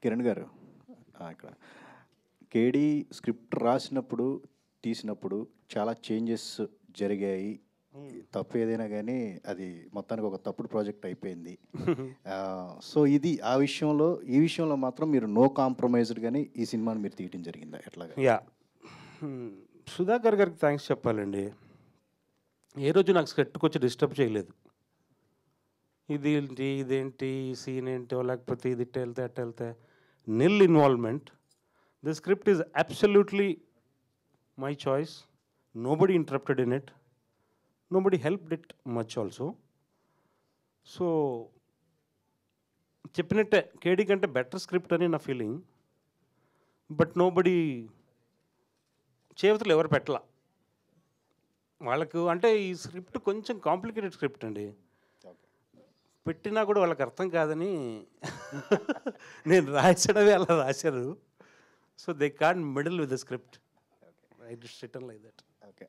కిరణ్ గారు, ఇక్కడ కేడీ స్క్రిప్ట్ రాసినప్పుడు, తీసినప్పుడు చాలా చేంజెస్ జరిగాయి. తప్పు ఏదైనా కానీ అది మొత్తానికి ఒక తప్పుడు ప్రాజెక్ట్ అయిపోయింది. సో ఇది ఈ విషయంలో మాత్రం మీరు నో కాంప్రమైజ్డ్ గానీ ఈ సినిమాని మీరు తీయటం జరిగిందా ఎట్లాగా? యా, సుధాకర్ గారికి థ్యాంక్స్ చెప్పాలండి. ఏ రోజు నాకు స్క్రిప్ట్కి వచ్చి డిస్టర్బ్ చేయలేదు. ఇదేంటి సీన్ ఏంటో, లేకపోతే ఇది ఇట్ట వెళ్తే అట్ట వెళ్తే, nil involvement. The script is absolutely my choice. Nobody interrupted in it, nobody helped it much also. So చెప్పినట్టే కేడీ కంటే బెటర్ స్క్రిప్ట్ అని నా ఫీలింగ్. బట్ నోబడి చేతులు ఎవరు పెట్టలా వాళ్ళకు. అంటే ఈ స్క్రిప్ట్ కొంచెం కాంప్లికేటెడ్ స్క్రిప్ట్ అండి, పెట్టినా కూడా వాళ్ళకి అర్థం కాదని నేను రాసడమే అలా రాశారు. So they can't meddle with the script. I just written like that. Okay.